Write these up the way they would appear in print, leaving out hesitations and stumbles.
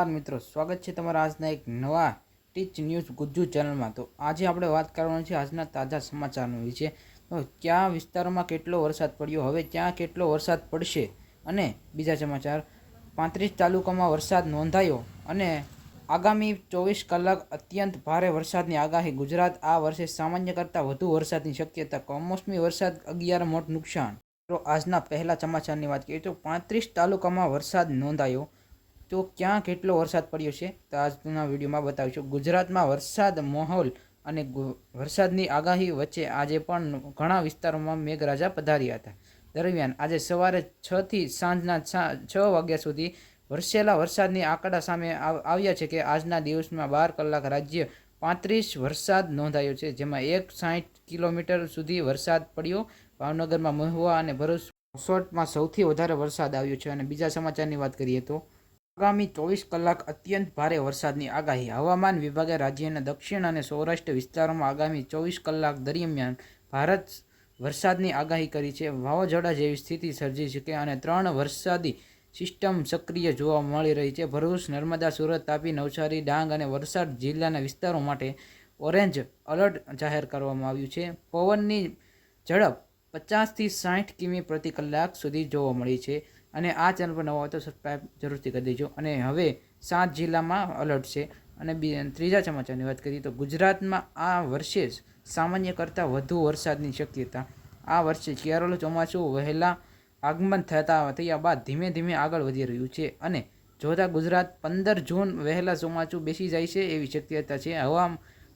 નમસ્કાર મિત્રો, સ્વાગત છે તમારા આજના એક નવા ટીચ ન્યૂઝ ગુજ્જુ ચેનલમાં। તો આજે આપણે વાત કરવાની છે આજના તાજા સમાચારનો વિશે। તો કયા વિસ્તારોમાં કેટલો વરસાદ પડ્યો, હવે ક્યાં કેટલો વરસાદ પડશે, અને બીજા સમાચાર 35 તાલુકામાં વરસાદ નોંધાયો અને આગામી 24 કલાક અત્યંત ભારે વરસાદની આગાહી। ગુજરાત આ વર્ષે સામાન્ય કરતાં વધુ વરસાદની શક્યતા, કમોસમી વરસાદ 11 મોટું નુકસાન। તો આજના પહેલા સમાચારની વાત કરીએ તો 35 તાલુકામાં વરસાદ નોંધાયો। તો ક્યાં કેટલો વરસાદ પડ્યો છે તો આજના વિડીયોમાં બતાવીશું। ગુજરાતમાં વરસાદ માહોલ અને વરસાદની આગાહી વચ્ચે આજે પણ ઘણા વિસ્તારોમાં મેઘરાજા પધાર્યા હતા। દરમિયાન આજે સવારે 6 થી સાંજના 6 વાગ્યા સુધી વરસેલા વરસાદની આંકડા સામે આવ્યા છે કે આજના દિવસમાં 12 કલાક રાજ્ય 35 વરસાદ નોંધાયો છે, જેમાં 160 કિલોમીટર સુધી વરસાદ પડ્યો। ભાવનગરમાં, મહુવા અને ભરૂચમાં સૌથી વધારે વરસાદ આવ્યો છે। અને બીજા સમાચારની વાત કરીએ તો આગામી 24 કલાક અત્યંત ભારે વરસાદની આગાહી। હવામાન વિભાગે રાજ્યના દક્ષિણ અને સૌરાષ્ટ્ર વિસ્તારોમાં આગામી 24 કલાક દરમિયાન ભારે વરસાદની આગાહી કરી છે। વાવાઝોડા જેવી સ્થિતિ સર્જી છે અને 3 વરસાદી સિસ્ટમ સક્રિય જોવા મળી રહી છે। ભરૂચ, નર્મદા, સુરત, તાપી, નવસારી, ડાંગ અને વલસાડ જિલ્લાના વિસ્તારો માટે ઓરેન્જ એલર્ટ જાહેર કરવામાં આવ્યું છે। પવનની ઝડપ 50 થી 60 કિમી પ્રતિ કલાક સુધી જોવા મળી છે। અને આ ચેનલ પર નવા હોય તો સબસ્ક્રાઈબ જરૂરથી કરી દેજો। અને હવે 7 જિલ્લામાં એલર્ટ છે। અને ત્રીજા સમાચારની વાત કરીએ તો ગુજરાતમાં આ વર્ષે સામાન્ય કરતાં વધુ વરસાદની શક્યતા। આ વર્ષે કેરળ ચોમાસું વહેલા આગમન થયા બાદ ધીમે ધીમે આગળ વધી રહ્યું છે અને જોતા ગુજરાત 15 જૂન વહેલા ચોમાસું બેસી જાય છે એવી શક્યતા છે।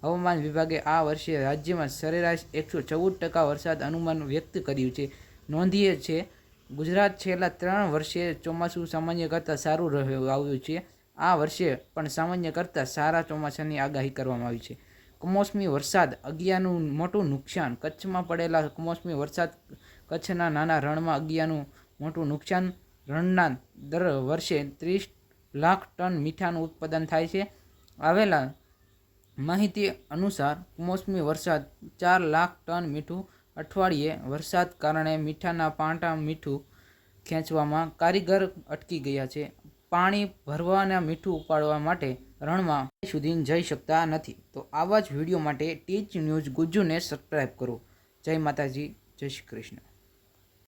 હવામાન વિભાગે આ વર્ષે રાજ્યમાં સરેરાશ 114% વરસાદ અનુમાન વ્યક્ત કર્યું છે। નોંધીએ છે ગુજરાત છેલ્લા 3 વર્ષે ચોમાસું સામાન્ય કરતાં સારું આવ્યું છે। આ વર્ષે પણ સામાન્ય કરતાં સારા ચોમાસાની આગાહી કરવામાં આવી છે। કમોસમી વરસાદ 11નું મોટું નુકસાન। કચ્છમાં પડેલા કમોસમી વરસાદ કચ્છના નાના રણમાં 11નું મોટું નુકસાન। રણના દર વર્ષે 30 લાખ ટન મીઠાનું ઉત્પાદન થાય છે। આવેલા માહિતી અનુસાર કમોસમી વરસાદ 4 લાખ ટન મીઠું અઠવાડિયે વરસાદ કારણે મીઠાના પાટા મીઠું ખેંચવામાં કારીગર અટકી ગયા છે। પાણી ભરવાના મીઠું ઉપાડવા માટે રણમાં સુધી જઈ શકતા નથી। તો આવા જ વિડીયો માટે ટીચ ન્યૂઝ ગુજ્જુને સબસ્ક્રાઈબ કરો। જય માતાજી, જય શ્રી કૃષ્ણ।